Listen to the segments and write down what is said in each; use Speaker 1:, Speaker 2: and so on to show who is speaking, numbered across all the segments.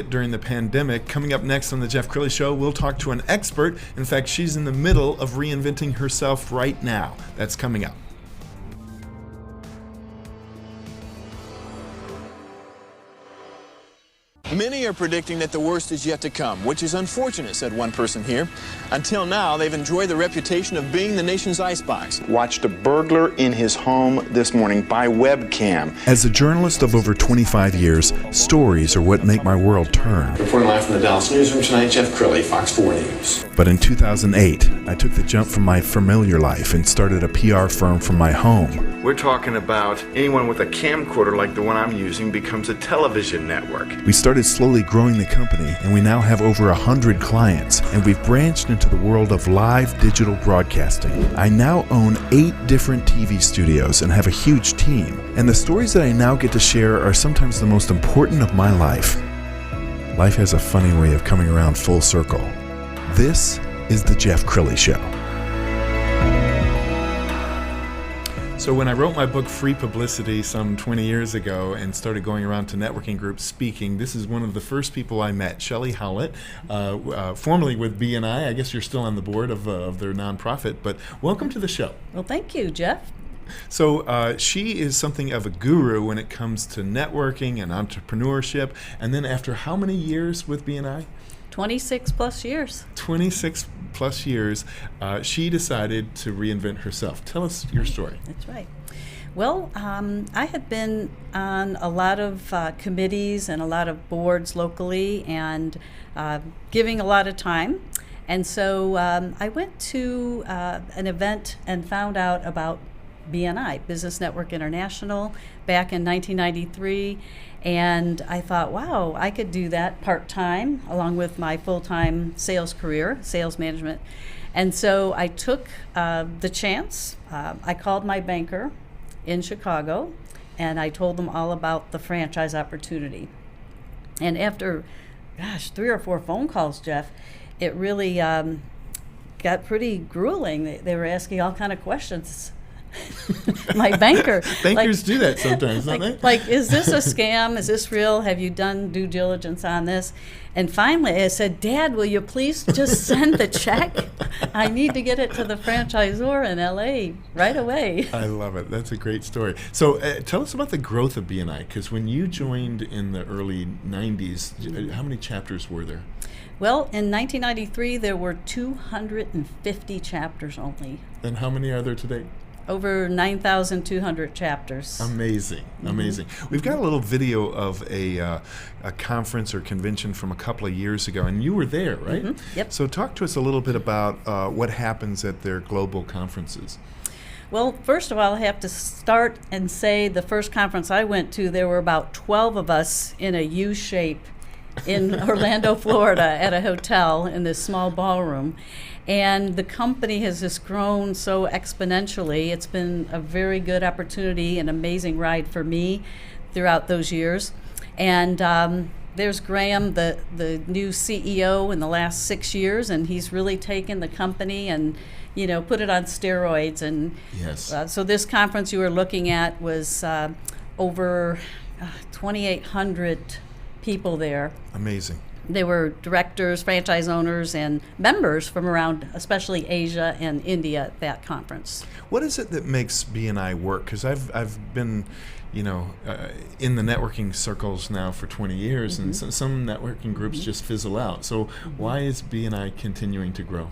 Speaker 1: during the pandemic. Coming up next on the Jeff Crilley Show, we'll talk to an expert. In fact, she's in the middle of reinventing herself right now. That's coming up.
Speaker 2: Many are predicting that the worst is yet to come, which is unfortunate, said one person here. Until now, they've enjoyed the reputation of being the nation's icebox.
Speaker 3: Watched a burglar in his home this morning by webcam.
Speaker 1: As a journalist of over 25 years, stories are what make my world turn.
Speaker 2: Reporting live from the Dallas newsroom tonight, Jeff Crilley, Fox 4 News.
Speaker 1: But in 2008, I took the jump from my familiar life and started a PR firm from my home.
Speaker 3: We're talking about anyone with a camcorder like the one I'm using becomes a television network.
Speaker 1: We started slowly growing the company, and we now have over 100 clients, and we've branched into the world of live digital broadcasting. I now own 8 different TV studios and have a huge team, and the stories that I now get to share are sometimes the most important of my life. Life has a funny way of coming around full circle. This is the Jeff Crilley Show. So when I wrote my book, Free Publicity, some 20 years ago and started going around to networking groups speaking, this is one of the first people I met, Shelli Howlett, formerly with BNI. I guess you're still on the board of their nonprofit, but welcome to the show.
Speaker 4: Well, thank you, Jeff.
Speaker 1: So she is something of a guru when it comes to networking and entrepreneurship. And then after how many years with BNI?
Speaker 4: 26 plus years.
Speaker 1: 26 plus years, she decided to reinvent herself. Tell us your story.
Speaker 4: That's right. Well, I had been on a lot of committees and a lot of boards locally and giving a lot of time. And so I went to an event and found out about BNI, Business Network International, back in 1993. And I thought, wow, I could do that part-time along with my full-time sales career, sales management. And so I took the chance. I called my banker in Chicago, and I told them all about the franchise opportunity. And after, 3 or 4 phone calls, Jeff, it really got pretty grueling. They were asking all kind of questions. My banker.
Speaker 1: Bankers do that sometimes, don't they?
Speaker 4: Like, is this a scam? Is this real? Have you done due diligence on this? And finally, I said, Dad, will you please just send the check? I need to get it to the franchisor in L.A. right away.
Speaker 1: I love it. That's a great story. So tell us about the growth of BNI, because when you joined in the early 90s, how many chapters were there?
Speaker 4: Well, in 1993, there were 250 chapters only.
Speaker 1: And how many are there today?
Speaker 4: Over 9,200 chapters.
Speaker 1: Amazing, amazing. We've got a little video of a conference or convention from a couple of years ago, and you were there, right?
Speaker 4: Yep.
Speaker 1: So talk to us a little bit about what happens at their global conferences.
Speaker 4: Well, first of all, I have to start and say the first conference I went to, there were about 12 of us in a U shape in Orlando, Florida, at a hotel in this small ballroom. And the company has just grown so exponentially. It's been a very good opportunity, an amazing ride for me throughout those years. And there's Graham, the new CEO in the last 6 years, and he's really taken the company and, put it on steroids. And
Speaker 1: yes.
Speaker 4: So this conference you were looking at was over 2,800 people there.
Speaker 1: Amazing.
Speaker 4: They were directors, franchise owners, and members from around, especially Asia and India, at that conference.
Speaker 1: What is it that makes BNI work? Because I've been, in the networking circles now for 20 years, and some networking groups just fizzle out. So why is BNI continuing to grow?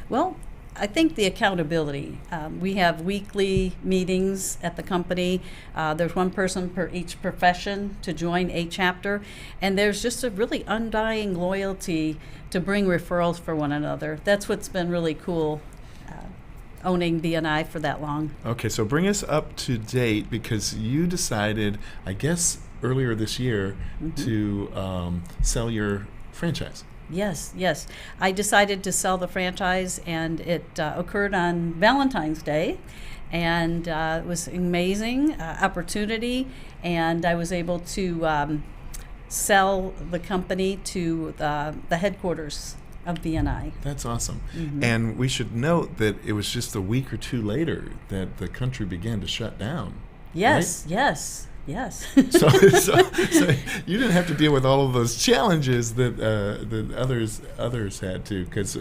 Speaker 4: Well, I think the accountability. We have weekly meetings at the company. There's one person per each profession to join a chapter, and there's just a really undying loyalty to bring referrals for one another. That's what's been really cool, owning BNI for that long.
Speaker 1: Okay, so bring us up to date, because you decided, I guess, earlier this year to sell your franchise.
Speaker 4: Yes. I decided to sell the franchise, and it occurred on Valentine's Day, and it was an amazing opportunity, and I was able to sell the company to the headquarters of BNI.
Speaker 1: That's awesome. And we should note that it was just a week or two later that the country began to shut down.
Speaker 4: Yes,
Speaker 1: right?
Speaker 4: yes. Yes.
Speaker 1: So you didn't have to deal with all of those challenges that others had to, because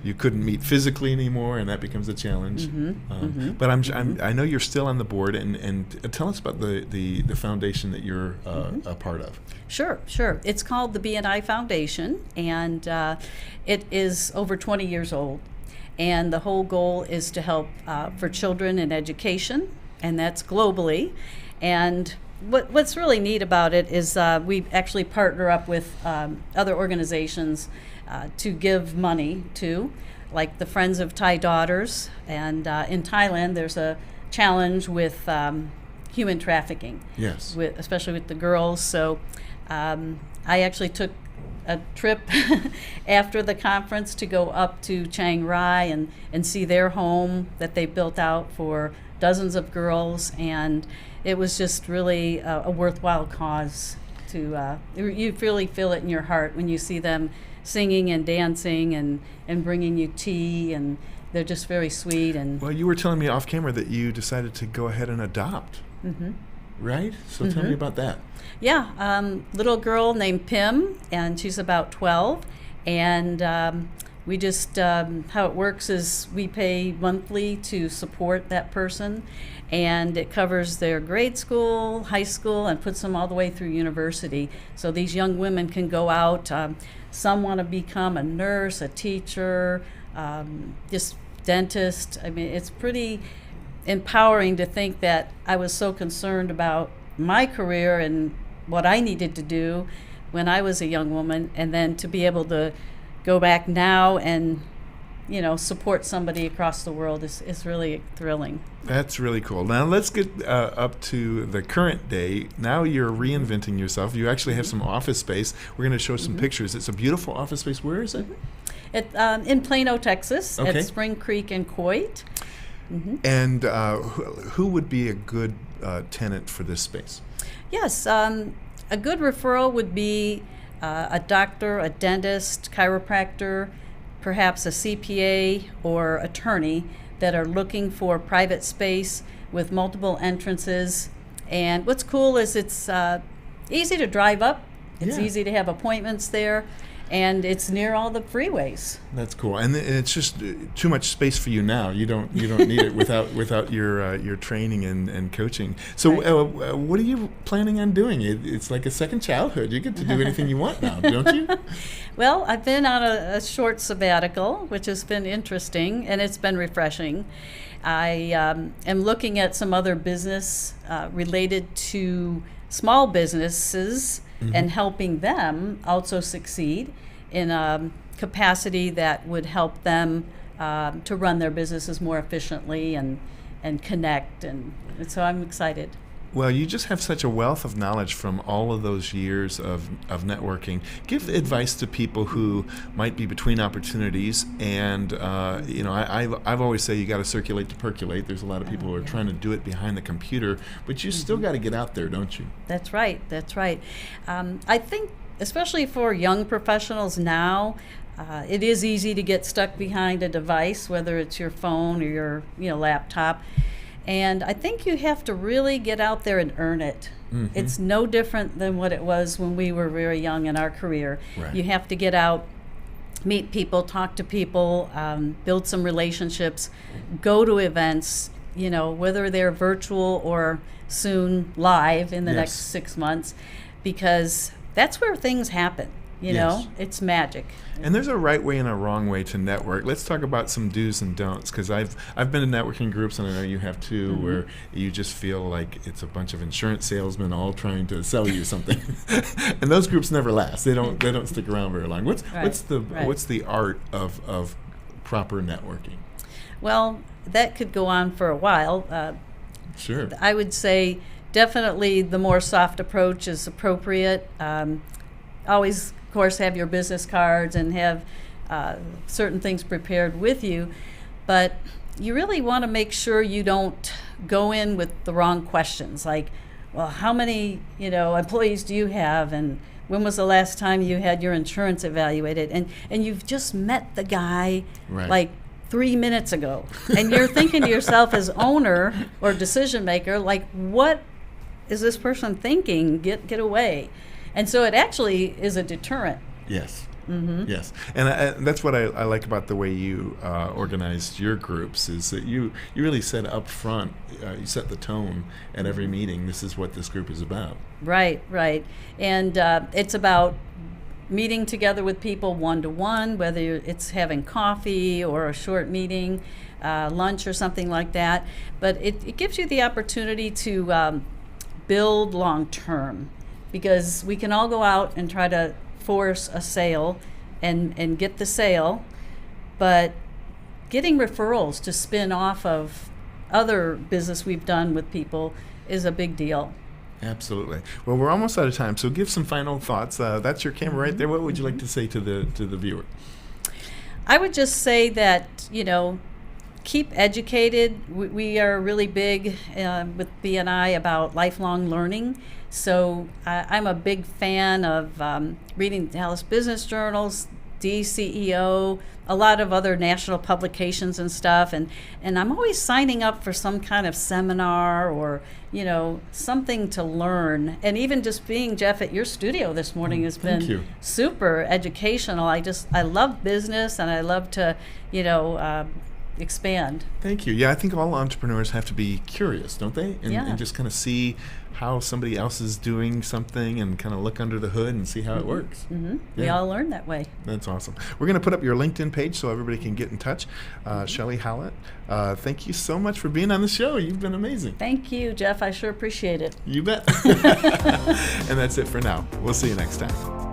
Speaker 1: you couldn't meet physically anymore, and that becomes a challenge. But I know you're still on the board, and tell us about the foundation that you're a part of.
Speaker 4: Sure. It's called the BNI Foundation, and it is over 20 years old. And the whole goal is to help for children in education, and that's globally. And what's really neat about it is we actually partner up with other organizations to give money to, like the Friends of Thai Daughters. And in Thailand, there's a challenge with human trafficking.
Speaker 1: Yes.
Speaker 4: Especially with the girls. So I actually took a trip after the conference to go up to Chiang Rai and see their home that they built out for dozens of girls, and it was just really a worthwhile cause. You really feel it in your heart when you see them singing and dancing and bringing you tea, and they're just very sweet. And
Speaker 1: well, you were telling me off camera that you decided to go ahead and adopt, right? So tell me about that.
Speaker 4: Yeah, little girl named Pim, and she's about 12, and we just, how it works is we pay monthly to support that person, and it covers their grade school, high school, and puts them all the way through university. So these young women can go out. Some want to become a nurse, a teacher, just dentist. I mean, it's pretty empowering to think that I was so concerned about my career and what I needed to do when I was a young woman, and then to be able to go back now and support somebody across the world is really thrilling.
Speaker 1: That's really cool. Now let's get up to the current day. Now you're reinventing yourself. You actually have some office space. We're going to show some pictures. It's a beautiful office space. Where is it?
Speaker 4: In Plano, Texas,
Speaker 1: okay.
Speaker 4: At Spring Creek and Coit.
Speaker 1: And who would be a good tenant for this space?
Speaker 4: Yes, a good referral would be a doctor, a dentist, chiropractor, perhaps a CPA or attorney that are looking for private space with multiple entrances. And what's cool is it's easy to drive up. It's easy to have appointments there. And it's near all the freeways.
Speaker 1: That's cool, and it's just too much space for you now. You don't need it without your training and coaching. So, right. What are you planning on doing? It's like a second childhood. You get to do anything you want now, don't you?
Speaker 4: Well, I've been on a short sabbatical, which has been interesting, and it's been refreshing. I am looking at some other business related to small businesses. And helping them also succeed in a capacity that would help them to run their businesses more efficiently and connect. And so I'm excited.
Speaker 1: Well, you just have such a wealth of knowledge from all of those years of networking. Give advice to people who might be between opportunities, and I've always say you got to circulate to percolate. There's a lot of people who are trying to do it behind the computer, but you still got to get out there, don't you?
Speaker 4: That's right. I think, especially for young professionals now, it is easy to get stuck behind a device, whether it's your phone or your laptop. And I think you have to really get out there and earn it. It's no different than what it was when we were very young in our career.
Speaker 1: Right.
Speaker 4: You have to get out, meet people, talk to people, build some relationships, go to events, whether they're virtual or soon live in the next 6 months, because that's where things happen. It's magic.
Speaker 1: And there's a right way and a wrong way to network. Let's talk about some do's and don'ts, because I've been in networking groups, and I know you have too, where you just feel like it's a bunch of insurance salesmen all trying to sell you something, and those groups never last. They don't stick around very long. What's the art of proper networking?
Speaker 4: Well, that could go on for a while.
Speaker 1: Sure.
Speaker 4: I would say definitely the more soft approach is appropriate. Always, of course, have your business cards and have certain things prepared with you, but you really want to make sure you don't go in with the wrong questions, like, well, how many employees do you have, and when was the last time you had your insurance evaluated, and you've just met the guy like 3 minutes ago, and you're thinking to yourself as owner or decision maker, like, what is this person thinking? Get away. And so it actually is a deterrent.
Speaker 1: Yes. Yes, and that's what I like about the way you organized your groups, is that you really said up front, you set the tone at every meeting. This is what this group is about. Right.
Speaker 4: And it's about meeting together with people one-to-one, whether it's having coffee or a short meeting, lunch or something like that. But it gives you the opportunity to build long-term, because we can all go out and try to force a sale and get the sale, but getting referrals to spin off of other business we've done with people is a big deal.
Speaker 1: Absolutely. Well, we're almost out of time, so give some final thoughts. That's your camera right there. What would you like to say to the viewer?
Speaker 4: I would just say that, keep educated. We are really big with BNI about lifelong learning. So I'm a big fan of reading Dallas Business Journals, DCEO, a lot of other national publications and stuff. And I'm always signing up for some kind of seminar or, something to learn. And even just being, Jeff, at your studio this morning has been super educational. I love business, and I love to, expand.
Speaker 1: Thank you. Yeah, I think all entrepreneurs have to be curious, don't they? And just kind of see how somebody else is doing something and kind of look under the hood and see how it works.
Speaker 4: Yeah. We all learn that way.
Speaker 1: That's awesome. We're going to put up your LinkedIn page so everybody can get in touch. Shelli Howlett, thank you so much for being on the show. You've been amazing.
Speaker 4: Thank you, Jeff. I sure appreciate it.
Speaker 1: You bet. And that's it for now. We'll see you next time.